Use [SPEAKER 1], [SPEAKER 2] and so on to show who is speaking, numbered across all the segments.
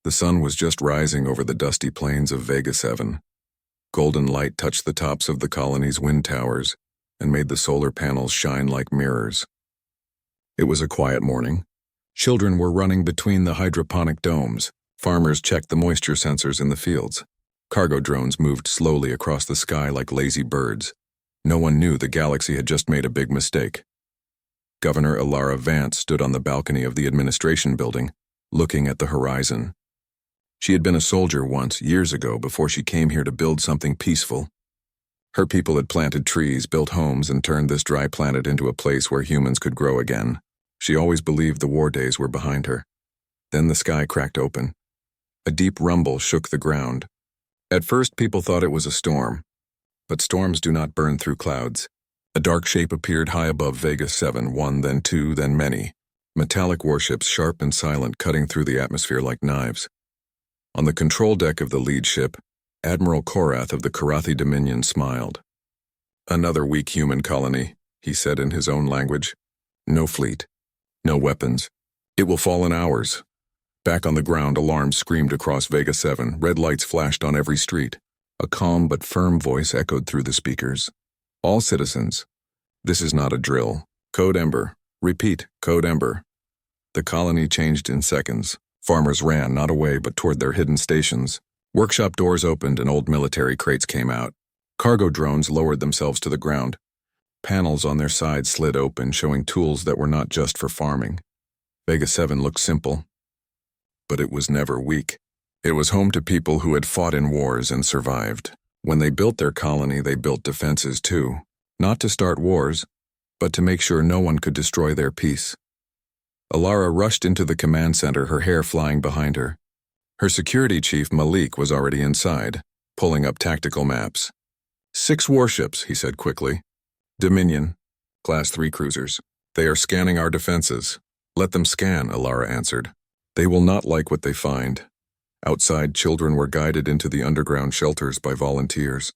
[SPEAKER 1] The sun was just rising over the dusty plains of Vega 7. Golden light touched the tops of the colony's wind towers and made the solar panels shine like mirrors. It was a quiet morning. Children were running between the hydroponic domes. Farmers checked the moisture sensors in the fields. Cargo drones moved slowly across the sky like lazy birds. No one knew the galaxy had just made a big mistake. Governor Alara Vance stood on the balcony of the administration building, looking at the horizon. She had been a soldier once, years ago, before she came here to build something peaceful. Her people had planted trees, built homes, and turned this dry planet into a place where humans could grow again. She always believed the war days were behind her. Then the sky cracked open. A deep rumble shook the ground. At first, people thought it was a storm. But storms do not burn through clouds. A dark shape appeared high above Vega 7, one, then two, then many. Metallic warships, sharp and silent, cutting through the atmosphere like knives. On the control deck of the lead ship, Admiral Korath of the Karathi Dominion smiled. "Another weak human colony," he said in his own language. "No fleet. No weapons. It will fall in hours." Back on the ground, alarms screamed across Vega 7. Red lights flashed on every street. A calm but firm voice echoed through the speakers. "All citizens, this is not a drill. Code Ember. Repeat, Code Ember." The colony changed in seconds. Farmers ran, not away, but toward their hidden stations. Workshop doors opened and old military crates came out. Cargo drones lowered themselves to the ground. Panels on their sides slid open, showing tools that were not just for farming. Vega 7 looked simple, but it was never weak. It was home to people who had fought in wars and survived. When they built their colony, they built defenses too. Not to start wars, but to make sure no one could destroy their peace. Alara rushed into the command center, her hair flying behind her. Her security chief, Malik, was already inside, pulling up tactical maps. 6 warships, he said quickly. Dominion, Class 3 cruisers. They are scanning our defenses. Let them scan, Alara answered. They will not like what they find. Outside, children were guided into the underground shelters by volunteers.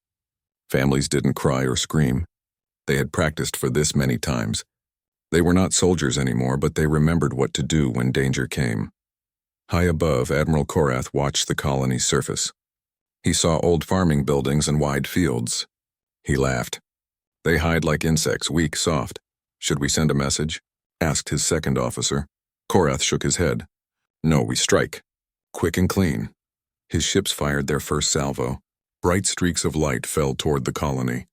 [SPEAKER 1] Families didn't cry or scream. They had practiced for this many times. They were not soldiers anymore, but they remembered what to do when danger came. High above, Admiral Korath watched the colony's surface. He saw old farming buildings and wide fields. He laughed. "They hide like insects, weak, soft. Should we send a message?" asked his second officer. Korath shook his head. "No, we strike. Quick and clean." His ships fired their first salvo. Bright streaks of light fell toward the colony.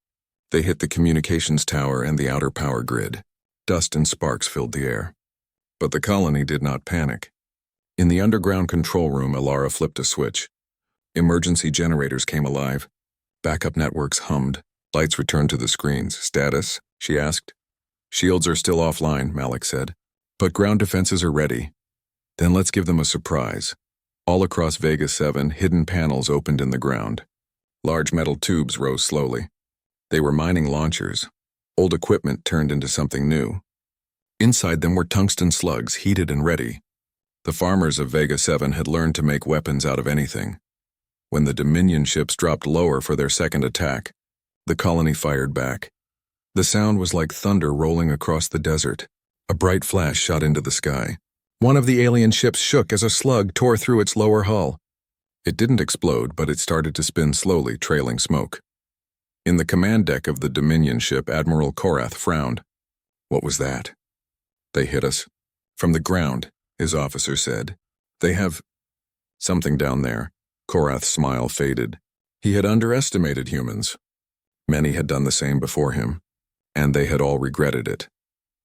[SPEAKER 1] They hit the communications tower and the outer power grid. Dust and sparks filled the air. But the colony did not panic. In the underground control room, Alara flipped a switch. Emergency generators came alive. Backup networks hummed. Lights returned to the screens. "Status?" she asked. "Shields are still offline," Malik said. "But ground defenses are ready." "Then let's give them a surprise." All across Vega 7, hidden panels opened in the ground. Large metal tubes rose slowly. They were mining launchers. Old equipment turned into something new. Inside them were tungsten slugs, heated and ready. The farmers of Vega 7 had learned to make weapons out of anything. When the Dominion ships dropped lower for their second attack, the colony fired back. The sound was like thunder rolling across the desert. A bright flash shot into the sky. One of the alien ships shook as a slug tore through its lower hull. It didn't explode, but it started to spin slowly, trailing smoke. In the command deck of the Dominion ship, Admiral Korath frowned. "What was that?" "They hit us. From the ground," his officer said. "They have something down there." Korath's smile faded. He had underestimated humans. Many had done the same before him, and they had all regretted it.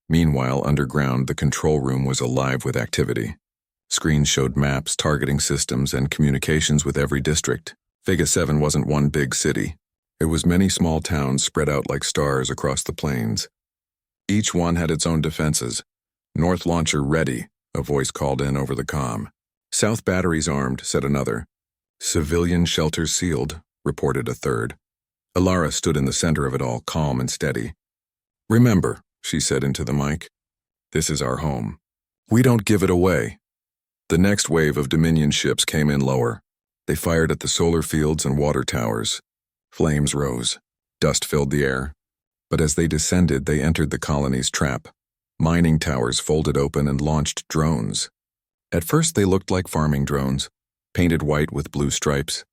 [SPEAKER 1] Meanwhile, underground, the control room was alive with activity. Screens showed maps, targeting systems, and communications with every district. Vega 7 wasn't one big city. It was many small towns spread out like stars across the plains. Each one had its own defenses. "North launcher ready," a voice called in over the comm. "South batteries armed," said another. "Civilian shelters sealed," reported a third. Alara stood in the center of it all, calm and steady. "Remember," she said into the mic, "this is our home. We don't give it away." The next wave of Dominion ships came in lower. They fired at the solar fields and water towers. Flames rose. Dust filled the air. But as they descended, they entered the colony's trap. Mining towers folded open and launched drones. At first they looked like farming drones. painted white with blue stripes,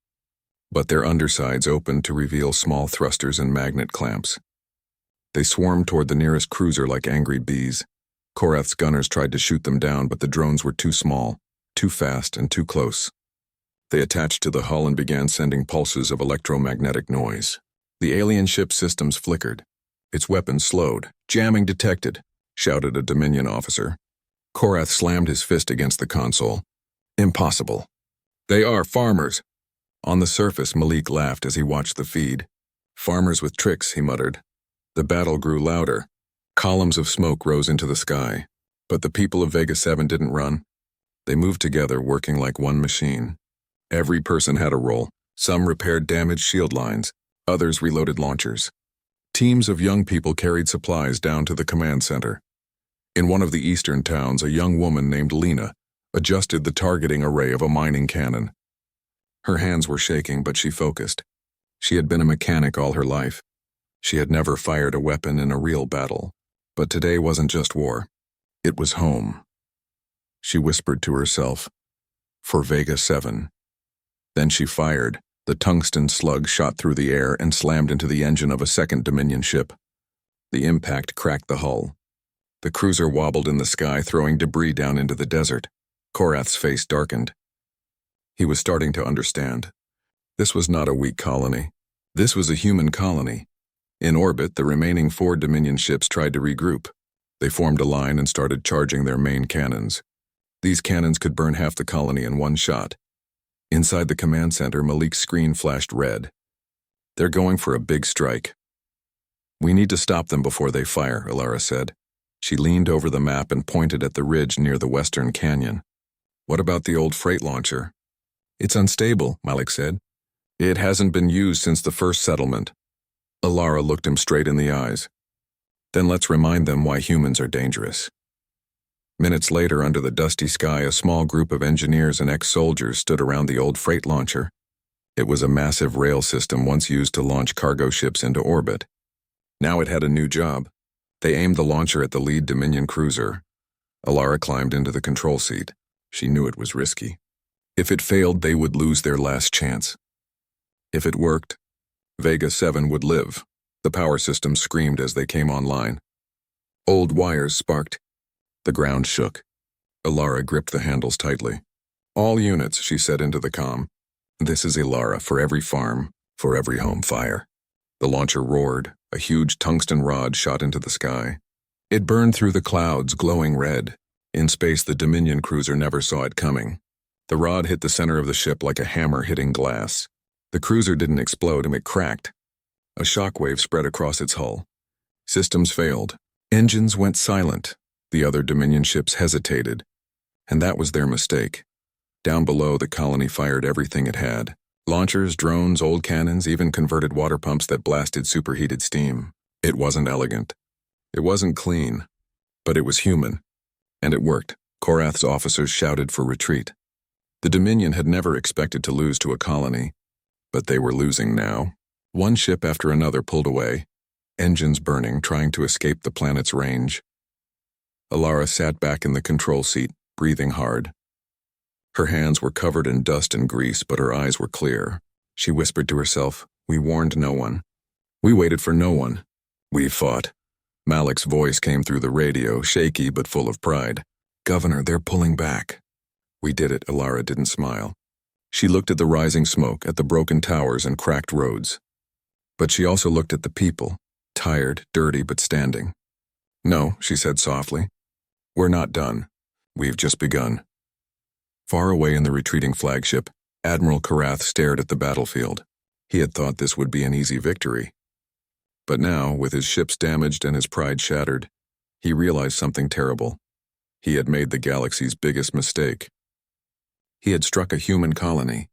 [SPEAKER 1] but their undersides opened to reveal small thrusters and magnet clamps. They swarmed toward the nearest cruiser like angry bees. Korath's gunners tried to shoot them down, but the drones were too small, too fast, and too close. They attached to the hull and began sending pulses of electromagnetic noise. The alien ship's systems flickered. Its weapons slowed. "Jamming detected," shouted a Dominion officer. Korath slammed his fist against the console. "Impossible. They are farmers." On the surface, Malik laughed as he watched the feed. "Farmers with tricks," he muttered. The battle grew louder. Columns of smoke rose into the sky. But the people of Vega 7 didn't run. They moved together, working like one machine. Every person had a role. Some repaired damaged shield lines. Others reloaded launchers. Teams of young people carried supplies down to the command center. In one of the eastern towns, a young woman named Lena adjusted the targeting array of a mining cannon. Her hands were shaking, but she focused. She had been a mechanic all her life. She had never fired a weapon in a real battle. But today wasn't just war. It was home. She whispered to herself, "For Vega 7. Then she fired. The tungsten slug shot through the air and slammed into the engine of a second Dominion ship. The impact cracked the hull. The cruiser wobbled in the sky, throwing debris down into the desert. Korath's face darkened. He was starting to understand. This was not a weak colony. This was a human colony. In orbit, the remaining 4 Dominion ships tried to regroup. They formed a line and started charging their main cannons. These cannons could burn half the colony in one shot. Inside the command center, Malik's screen flashed red. "They're going for a big strike." "We need to stop them before they fire," Alara said. She leaned over the map and pointed at the ridge near the western canyon. "What about the old freight launcher?" "It's unstable," Malik said. "It hasn't been used since the first settlement." Alara looked him straight in the eyes. "Then let's remind them why humans are dangerous." Minutes later, under the dusty sky, a small group of engineers and ex-soldiers stood around the old freight launcher. It was a massive rail system once used to launch cargo ships into orbit. Now it had a new job. They aimed the launcher at the lead Dominion cruiser. Alara climbed into the control seat. She knew it was risky. If it failed, they would lose their last chance. If it worked, Vega 7 would live. The power systems screamed as they came online. Old wires sparked. The ground shook. Alara gripped the handles tightly. "All units," she said into the comm. "This is Alara for every farm, for every home fire." The launcher roared. A huge tungsten rod shot into the sky. It burned through the clouds, glowing red. In space, the Dominion cruiser never saw it coming. The rod hit the center of the ship like a hammer hitting glass. The cruiser didn't explode, and it cracked. A shockwave spread across its hull. Systems failed. Engines went silent. The other Dominion ships hesitated. And that was their mistake. Down below, the colony fired everything it had. Launchers, drones, old cannons, even converted water pumps that blasted superheated steam. It wasn't elegant. It wasn't clean. But it was human. And it worked. Korath's officers shouted for retreat. The Dominion had never expected to lose to a colony. But they were losing now. One ship after another pulled away, engines burning, trying to escape the planet's range. Alara sat back in the control seat, breathing hard. Her hands were covered in dust and grease, but her eyes were clear. She whispered to herself, "We warned no one. We waited for no one. We fought." Malik's voice came through the radio, shaky but full of pride. "Governor, they're pulling back." "We did it," Alara didn't smile. She looked at the rising smoke, at the broken towers and cracked roads. But she also looked at the people, tired, dirty, but standing. "No," she said softly. "We're not done. We've just begun." Far away in the retreating flagship, Admiral Korath stared at the battlefield. He had thought this would be an easy victory. But now, with his ships damaged and his pride shattered, he realized something terrible. He had made the galaxy's biggest mistake. He had struck a human colony,